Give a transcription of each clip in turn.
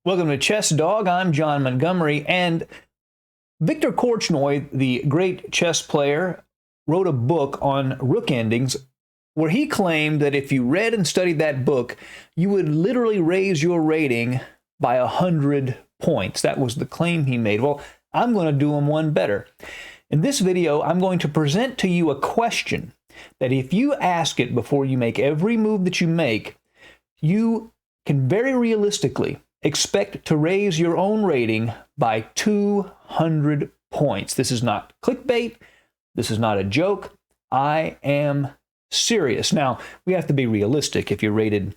Welcome to Chess Dog. I'm John Montgomery, and Victor Korchnoi, the great chess player, wrote a book on rook endings where he claimed that if you read and studied that book, you would literally raise your rating by 100 points. That was the claim he made. Well, I'm going to do him one better. In this video, I'm going to present to you a question that if you ask it before you make every move that you make, you can very realistically expect to raise your own rating by 200 points. This is not clickbait. This is not a joke. I am serious. Now, we have to be realistic. If you're rated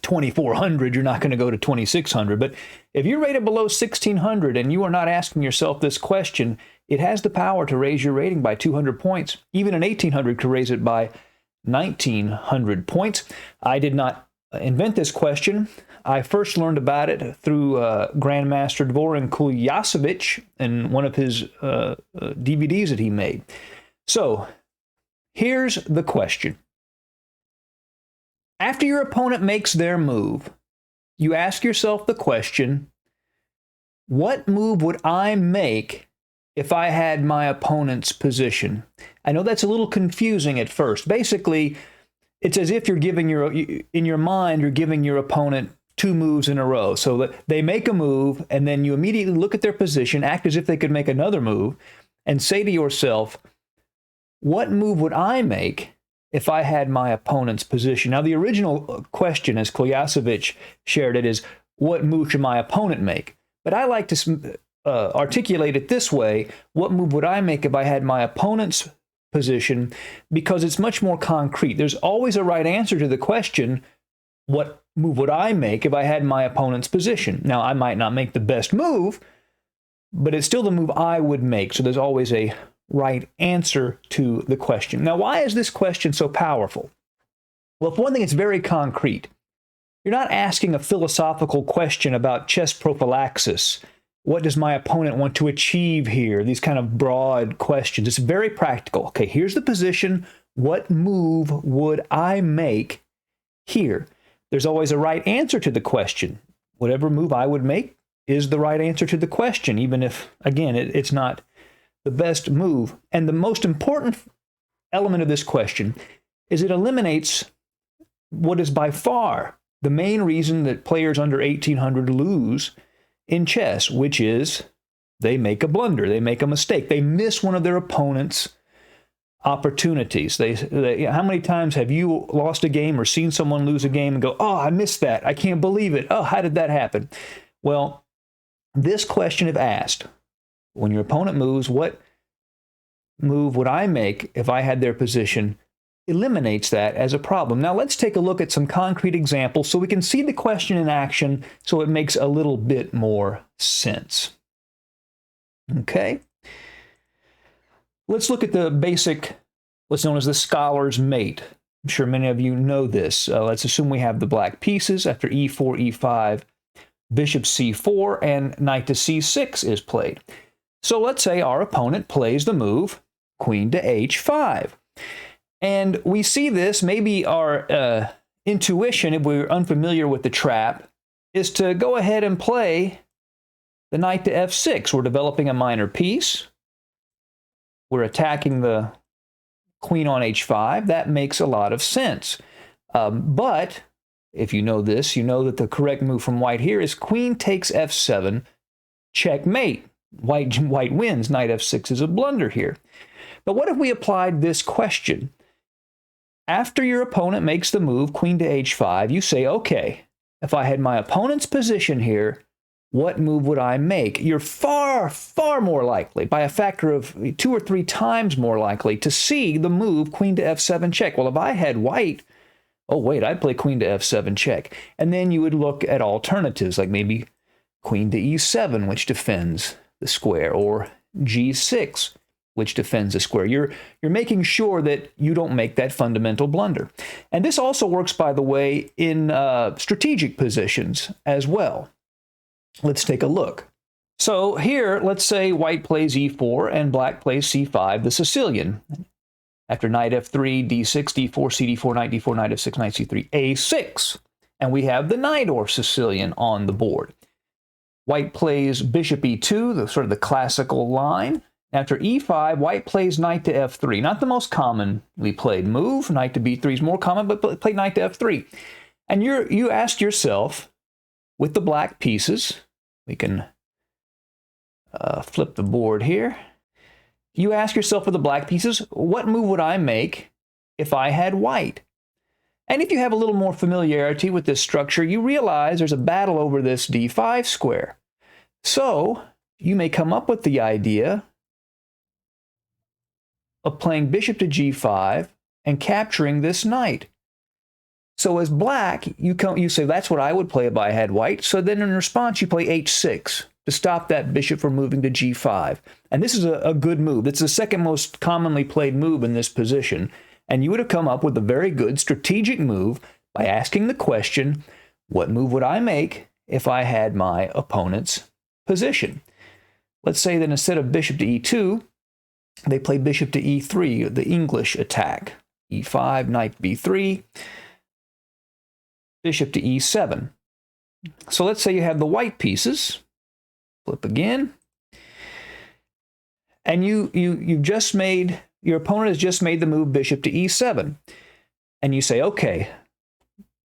2,400, you're not going to go to 2,600. But if you're rated below 1,600 and you are not asking yourself this question, it has the power to raise your rating by 200 points. Even an 1,800 could raise it by 1,900 points. I did not invent this question. I first learned about it through Grandmaster Dvorin Kulyasevich in one of his DVDs that he made. So, here's the question. After your opponent makes their move, you ask yourself the question, what move would I make if I had my opponent's position? I know that's a little confusing at first. Basically, it's as if you're giving in your mind, you're giving your opponent two moves in a row. So that they make a move, and then you immediately look at their position, act as if they could make another move, and say to yourself, what move would I make if I had my opponent's position? Now, the original question, as Kulyasevich shared it, is, what move should my opponent make? But I like to articulate it this way, what move would I make if I had my opponent's position? Because it's much more concrete. There's always a right answer to the question, what move would I make if I had my opponent's position? Now, I might not make the best move, but it's still the move I would make. So there's always a right answer to the question. Now, why is this question so powerful? Well, for one thing, it's very concrete. You're not asking a philosophical question about chess prophylaxis. What does my opponent want to achieve here? These kind of broad questions. It's very practical. Okay, here's the position. What move would I make here? There's always a right answer to the question. Whatever move I would make is the right answer to the question, even if, again, it's not the best move. And the most important element of this question is it eliminates what is by far the main reason that players under 1,800 lose in chess, which is they make a blunder, they make a mistake, they miss one of their opponent's opportunities. How many times have you lost a game or seen someone lose a game and go, oh, I missed that, I can't believe it, oh, how did that happen? Well, this question if asked, when your opponent moves, what move would I make if I had their position, eliminates that as a problem. Now let's take a look at some concrete examples so we can see the question in action so it makes a little bit more sense. Okay. Let's look at the basic, what's known as the scholar's mate. I'm sure many of you know this. Let's assume we have the black pieces. After e4, e5, bishop c4, and knight to c6 is played. So let's say our opponent plays the move queen to h5. And we see this, maybe our intuition, if we're unfamiliar with the trap, is to go ahead and play the knight to f6. We're developing a minor piece. We're attacking the queen on h5. That makes a lot of sense. But if you know this, you know that the correct move from white here is queen takes f7, checkmate. White wins. Knight f6 is a blunder here. But what if we applied this question? After your opponent makes the move, queen to h5, you say, okay, if I had my opponent's position here, what move would I make? You're far, far more likely, by a factor of 2 or 3 times more likely, to see the move queen to f7 check. Well, if I had white, oh wait, I'd play queen to f7 check. And then you would look at alternatives, like maybe queen to e7, which defends the square, or g6, which defends the square. You're making sure that you don't make that fundamental blunder. And this also works, by the way, in strategic positions as well. Let's take a look. So here, let's say white plays e4 and black plays c5, the Sicilian. After knight f3, d6, d4, cd4, knight d4, knight f6, knight c3, a6. And we have the knight or Sicilian on the board. White plays bishop e2, the sort of the classical line. After e5, white plays knight to f3. Not the most commonly played move. Knight to b3 is more common, but play knight to f3. And you ask yourself, with the black pieces, we can flip the board here. You ask yourself with the black pieces, what move would I make if I had white? And if you have a little more familiarity with this structure, you realize there's a battle over this d5 square. So you may come up with the idea of playing bishop to g5 and capturing this knight. So as black, you say, that's what I would play if I had white. So then in response, you play h6 to stop that bishop from moving to g5. And this is a good move. It's the second most commonly played move in this position. And you would have come up with a very good strategic move by asking the question, what move would I make if I had my opponent's position? Let's say that instead of bishop to e2, they play bishop to e3, the English attack. e5, knight b3, bishop to e7. So let's say you have the white pieces. Flip again. And you've just made, your opponent has just made the move bishop to e7. And you say, okay,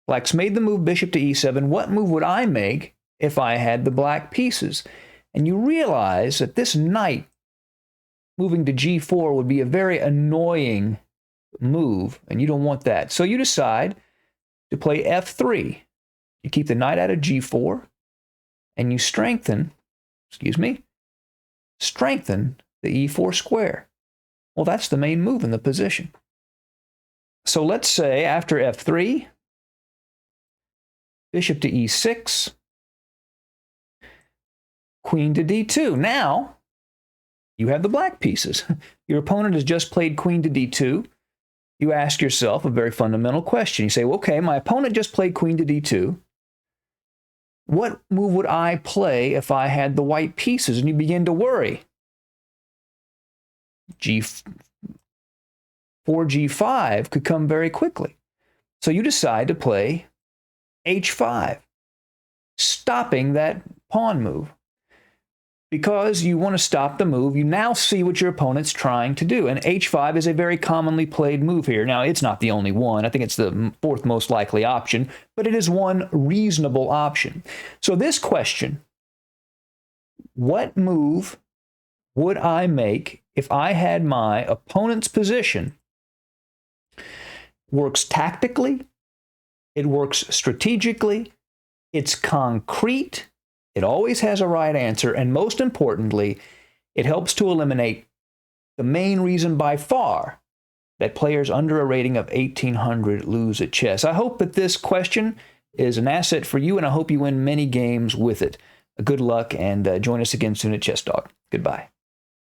black's made the move bishop to e7. What move would I make if I had the black pieces? And you realize that this knight moving to g4 would be a very annoying move, and you don't want that. So you decide to play f3. You keep the knight out of g4, and you strengthen the e4 square. Well, that's the main move in the position. So let's say after f3, bishop to e6, queen to d2. Now, you have the black pieces. Your opponent has just played queen to d2. You ask yourself a very fundamental question. You say, well, okay, my opponent just played queen to d2. What move would I play if I had the white pieces? And you begin to worry. g4, g5 could come very quickly. So you decide to play h5, stopping that pawn move. Because you want to stop the move, you now see what your opponent's trying to do. And h5 is a very commonly played move here. Now, it's not the only one. I think it's the fourth most likely option, but it is one reasonable option. So this question, what move would I make if I had my opponent's position, works tactically, it works strategically, it's concrete, it always has a right answer, and most importantly, it helps to eliminate the main reason by far that players under a rating of 1800 lose at chess. I hope that this question is an asset for you, and I hope you win many games with it. Good luck, and join us again soon at Chess Dog. Goodbye.